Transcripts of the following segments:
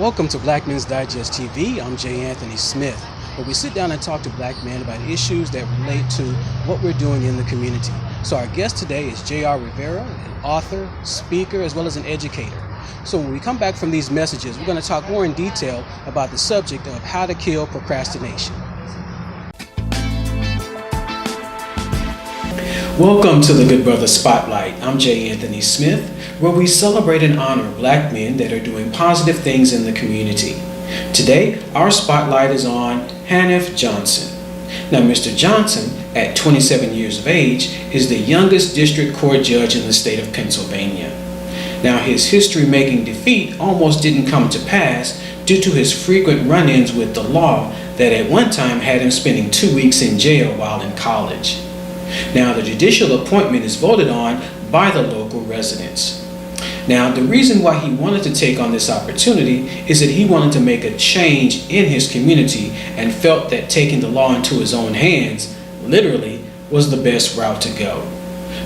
Welcome to Black Men's Digest TV. I'm J. Anthony Smith, where we sit down and talk to black men about issues that relate to what we're doing in the community. So our guest today is JR Rivera, an author, speaker, as well as an educator. So when we come back from these messages, we're going to talk more in detail about the subject of how to kill procrastination. Welcome to the Good Brother Spotlight. I'm J. Anthony Smith, where we celebrate and honor black men that are doing positive things in the community. Today, our spotlight is on Hanif Johnson. Now, Mr. Johnson, at 27 years of age, is the youngest district court judge in the state of Pennsylvania. Now, his history-making defeat almost didn't come to pass due to his frequent run-ins with the law that at one time had him spending 2 weeks in jail while in college. Now, the judicial appointment is voted on by the local residents. Now, the reason why he wanted to take on this opportunity is that he wanted to make a change in his community and felt that taking the law into his own hands, literally, was the best route to go.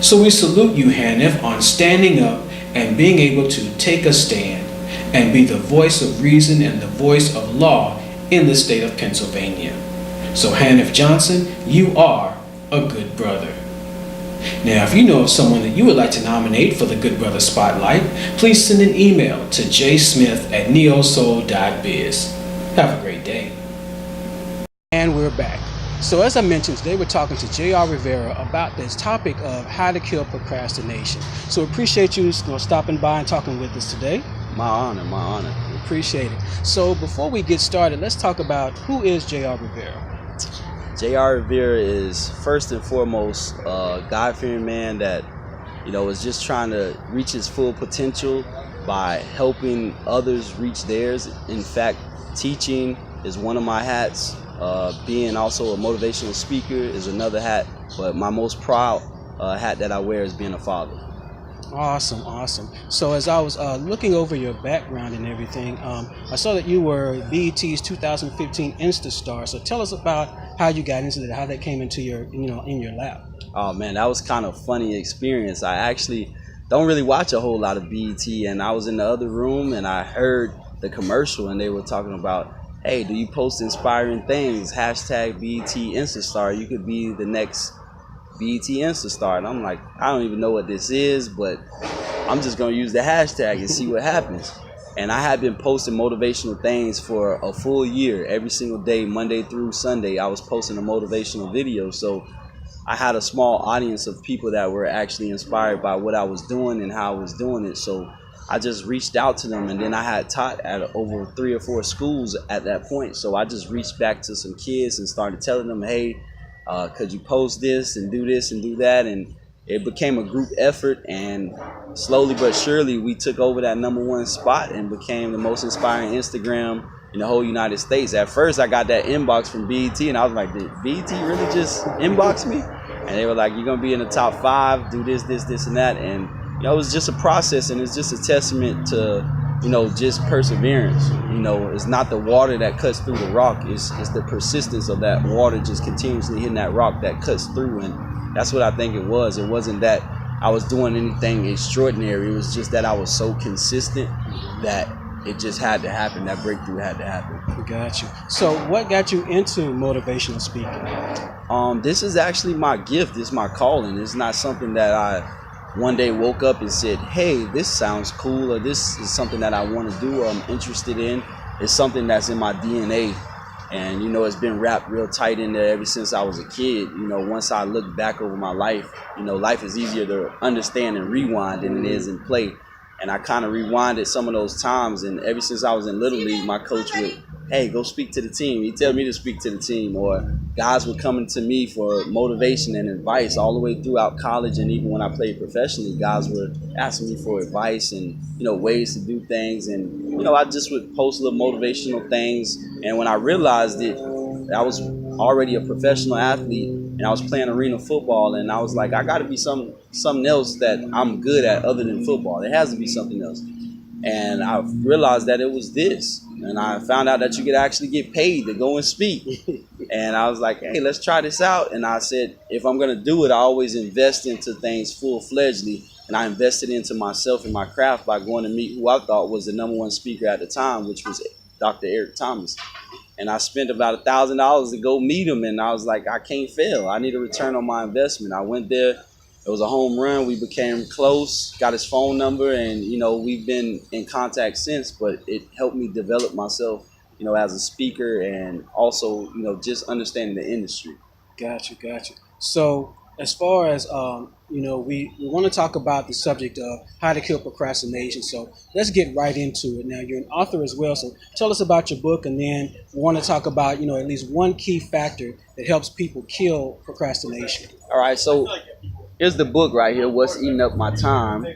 So we salute you, Hanif, on standing up and being able to take a stand and be the voice of reason and the voice of law in the state of Pennsylvania. So Hanif Johnson, you are a good brother. Now, if you know of someone that you would like to nominate for the Good Brother Spotlight, please send an email to jsmith@neosoul.biz. Have a great day. And we're back. So as I mentioned, today we're talking to JR Rivera about this topic of how to kill procrastination. So appreciate you stopping by and talking with us today. My honor, my honor. Appreciate it. So before we get started, let's talk about who is JR Rivera. JR Rivera is first and foremost a God-fearing man that, is just trying to reach his full potential by helping others reach theirs. In fact, teaching is one of my hats. Being also a motivational speaker is another hat. But my most proud hat that I wear is being a father. Awesome, awesome. So as I was looking over your background and everything, I saw that you were BET's 2015 Insta Star. So tell us about how you got into that, how that came into your, in your lap. Oh man, that was kind of funny experience. I actually don't really watch a whole lot of BET, and I was in the other room and I heard the commercial and they were talking about, hey, do you post inspiring things? Hashtag BET Insta Star. You could be the next BET Insta Star. And I'm like, I don't even know what this is, but I'm just gonna use the hashtag and see what happens. And I had been posting motivational things for a full year. Every single day, Monday through Sunday, I was posting a motivational video. So I had a small audience of people that were actually inspired by what I was doing and how I was doing it. So I just reached out to them, and then I had taught at over 3 or 4 schools at that point. So I just reached back to some kids and started telling them, hey, could you post this and do that? And it became a group effort, and slowly but surely we took over that #1 spot and became the most inspiring Instagram in the whole United States. At first I got that inbox from BET and I was like, did BET really just inbox me? And they were like, you're gonna be in the top 5, do this and that. And it was just a process, and it's just a testament to just perseverance. It's not the water that cuts through the rock, it's the persistence of that water just continuously hitting that rock that cuts through. And that's what I think it was. It wasn't that I was doing anything extraordinary. It was just that I was so consistent that it just had to happen. That breakthrough had to happen. Got you. So what got you into motivational speaking? This is actually my gift. It's my calling. It's not something that I one day woke up and said, hey, this sounds cool, or this is something that I want to do or I'm interested in. It's something that's in my DNA. And, it's been wrapped real tight in there ever since I was a kid. Once I look back over my life, life is easier to understand and rewind than it is in play. And I kind of rewinded some of those times. And ever since I was in Little League, my coach would, hey, go speak to the team. He'd tell me to speak to the team. Or guys were coming to me for motivation and advice all the way throughout college. And even when I played professionally, guys were asking me for advice and, ways to do things. And, I just would post little motivational things. And when I realized it, I was already a professional athlete and I was playing arena football. And I was like, I got to be something else that I'm good at other than football. There has to be something else. And I realized that it was this. And I found out that you could actually get paid to go and speak. And I was like, hey, let's try this out. And I said, if I'm going to do it, I always invest into things full-fledgedly And I invested into myself and my craft by going to meet who I thought was the #1 speaker at the time, which was Dr. Eric Thomas. And I spent about $1,000 to go meet him. And I was like, I can't fail. I need a return on my investment. I went there. It was a home run. We became close, got his phone number, and, we've been in contact since. But it helped me develop myself, as a speaker, and also, just understanding the industry. Gotcha. So as far as, we want to talk about the subject of how to kill procrastination. So let's get right into it. Now, you're an author as well. So tell us about your book, and then we want to talk about, at least one key factor that helps people kill procrastination. All right. So here's the book right here, What's Eating Up My Time.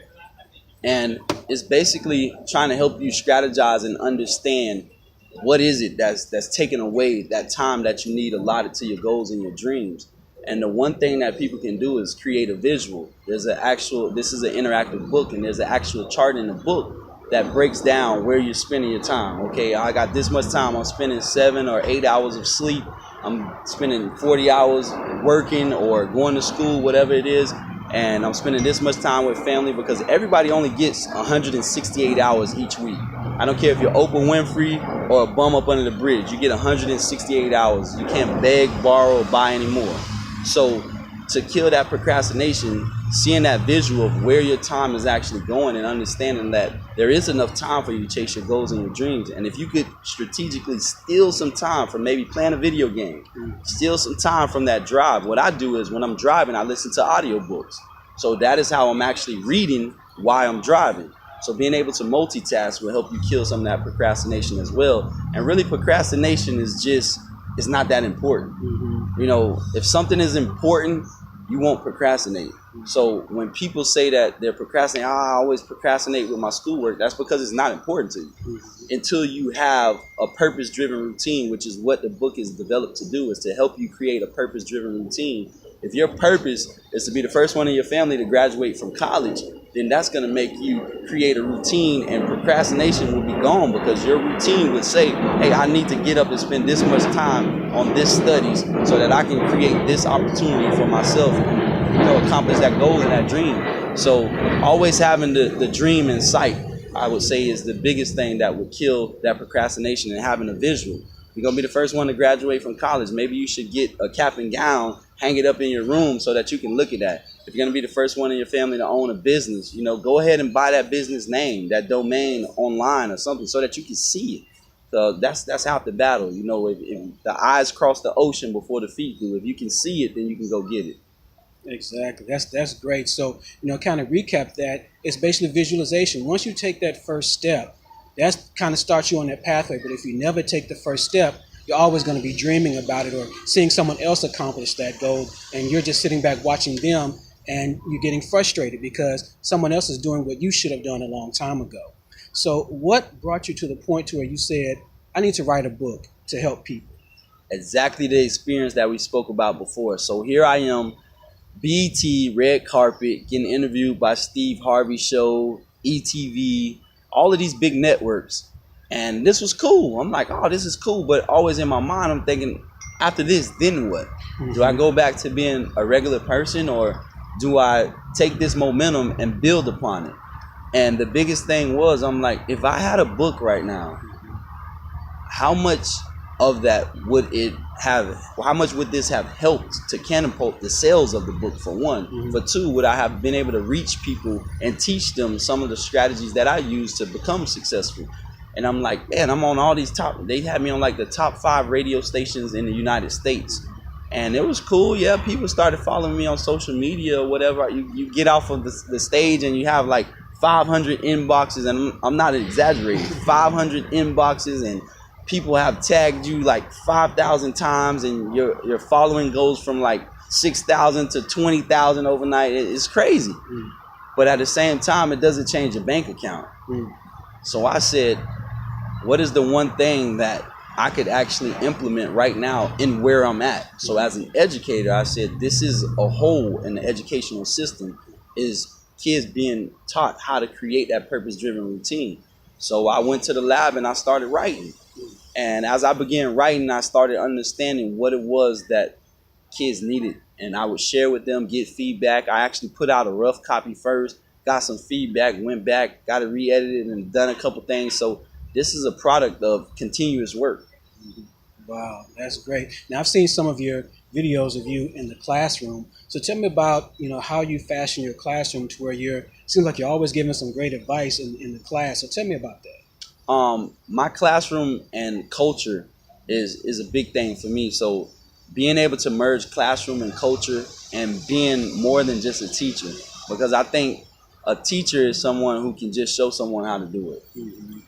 And it's basically trying to help you strategize and understand what is it that's taking away that time that you need allotted to your goals and your dreams. And the one thing that people can do is create a visual. This is an interactive book, and there's an actual chart in the book that breaks down where you're spending your time. Okay, I got this much time. I'm spending 7 or 8 hours of sleep. I'm spending 40 hours working or going to school, whatever it is. And I'm spending this much time with family, because everybody only gets 168 hours each week. I don't care if you're Oprah Winfrey or a bum up under the bridge. You get 168 hours. You can't beg, borrow, or buy anymore. So to kill that procrastination, seeing that visual of where your time is actually going and understanding that there is enough time for you to chase your goals and your dreams. And if you could strategically steal some time from maybe playing a video game, steal some time from that drive. What I do is when I'm driving, I listen to audiobooks. So that is how I'm actually reading while I'm driving. So being able to multitask will help you kill some of that procrastination as well. And really, procrastination is not that important. If something is important, you won't procrastinate. So when people say that they're procrastinating, I always procrastinate with my schoolwork, that's because it's not important to you. Until you have a purpose-driven routine, which is what the book is developed to do, is to help you create a purpose-driven routine. If your purpose is to be the first one in your family to graduate from college, then that's going to make you create a routine, and procrastination will be gone, because your routine would say, hey, I need to get up and spend this much time on this studies so that I can create this opportunity for myself and accomplish that goal and that dream. So always having the dream in sight, I would say, is the biggest thing that would kill that procrastination, and having a visual. You're going to be the first one to graduate from college. Maybe you should get a cap and gown, hang it up in your room so that you can look at that. If you're going to be the first one in your family to own a business, go ahead and buy that business name, that domain online or something, so that you can see it. So that's half the battle. If the eyes cross the ocean before the feet do, if you can see it, then you can go get it. Exactly. That's great. So, kind of recap that, it's basically visualization. Once you take that first step, that kind of starts you on that pathway. But if you never take the first step, you're always going to be dreaming about it or seeing someone else accomplish that goal, and you're just sitting back watching them, and you're getting frustrated because someone else is doing what you should have done a long time ago. So what brought you to the point to where you said, I need to write a book to help people? Exactly the experience that we spoke about before. So here I am, BET, red carpet, getting interviewed by Steve Harvey Show, ETV, all of these big networks. And this was cool. I'm like, oh, this is cool. But always in my mind, I'm thinking, after this, then what? Do I go back to being a regular person, or do I take this momentum and build upon it? And the biggest thing was, I'm like, if I had a book right now, how much of that would it have? How much would this have helped to catapult the sales of the book, for one? For two, would I have been able to reach people and teach them some of the strategies that I use to become successful? And I'm like, man, I'm on all these they had me on like the top 5 radio stations in the United States. And it was cool. Yeah, people started following me on social media or whatever. You get off of the stage and you have like 500 inboxes, and I'm not exaggerating, 500 inboxes, and people have tagged you like 5,000 times, and your following goes from like 6,000 to 20,000 overnight. It's crazy. But at the same time, it doesn't change your bank account. So I said, what is the one thing that I could actually implement right now in where I'm at? So as an educator, I said, this is a hole in the educational system, is kids being taught how to create that purpose-driven routine. So I went to the lab and I started writing. And as I began writing, I started understanding what it was that kids needed. And I would share with them, get feedback. I actually put out a rough copy first, got some feedback, went back, got it re-edited and done a couple things. So this is a product of continuous work. Wow, that's great. Now I've seen some of your videos of you in the classroom. So tell me about, how you fashion your classroom to where seems like you're always giving some great advice in the class. So tell me about that. My classroom and culture is a big thing for me. So being able to merge classroom and culture and being more than just a teacher, because I think a teacher is someone who can just show someone how to do it. Mm-hmm.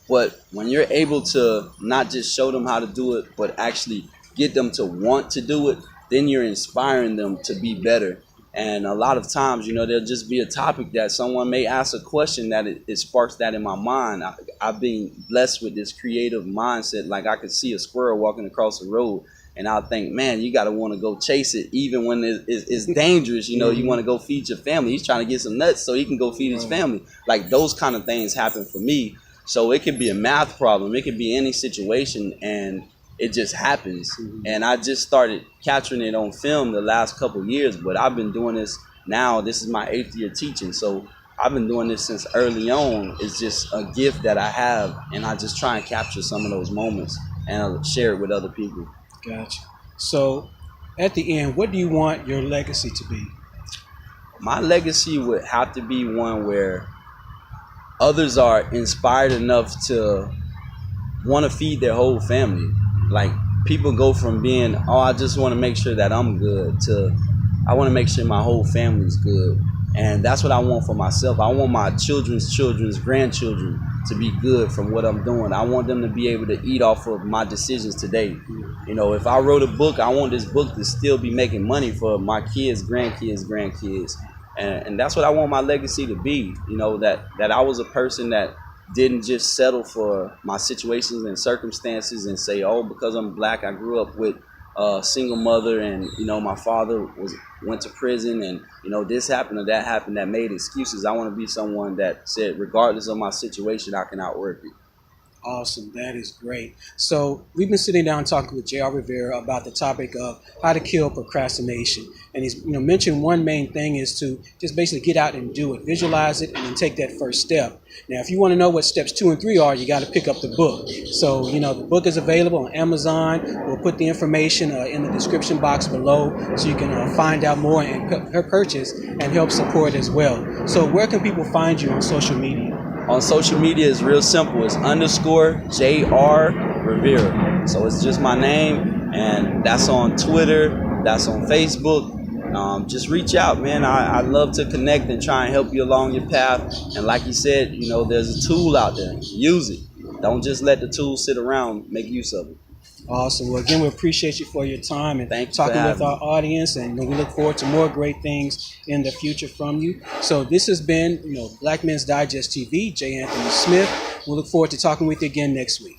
But when you're able to not just show them how to do it, but actually get them to want to do it, then you're inspiring them to be better. And a lot of times, there'll just be a topic that someone may ask a question that it sparks that in my mind. I've been blessed with this creative mindset. Like I could see a squirrel walking across the road and I'll think, man, you got to want to go chase it even when it's dangerous. You want to go feed your family. He's trying to get some nuts so he can go feed his family. Like those kind of things happen for me. So it could be a math problem. It could be any situation, and it just happens. Mm-hmm. And I just started capturing it on film the last couple of years, but I've been doing this now. This is my 8th year teaching. So I've been doing this since early on. It's just a gift that I have, and I just try and capture some of those moments and share it with other people. Gotcha. So at the end, what do you want your legacy to be? My legacy would have to be one where others are inspired enough to want to feed their whole family. Like people go from being, I just want to make sure that I'm good, to I want to make sure my whole family's good. And that's what I want for myself. I want my children's grandchildren to be good from what I'm doing. I want them to be able to eat off of my decisions today. If I wrote a book, I want this book to still be making money for my kids, grandkids. And that's what I want my legacy to be, that I was a person that didn't just settle for my situations and circumstances and say, because I'm black, I grew up with a single mother and, my father went to prison and, this happened or that happened, that made excuses. I want to be someone that said, regardless of my situation, I can outwork it. Awesome. That is great. So we've been sitting down talking with JR Rivera about the topic of how to kill procrastination. And he's mentioned one main thing is to just basically get out and do it, visualize it, and then take that first step. Now, if you want to know what steps 2 and 3 are, you got to pick up the book. So, the book is available on Amazon. We'll put the information in the description box below so you can find out more and purchase and help support as well. So where can people find you on social media? On social media, it's real simple. It's _JR Rivera. So it's just my name, and that's on Twitter, that's on Facebook. Just reach out, man. I love to connect and try and help you along your path. And like you said, there's a tool out there. Use it. Don't just let the tool sit around. Make use of it. Awesome. Well, again, we appreciate you for your time and Thanks talking with our audience, and we look forward to more great things in the future from you. So this has been, Black Men's Digest TV, J. Anthony Smith. We look forward to talking with you again next week.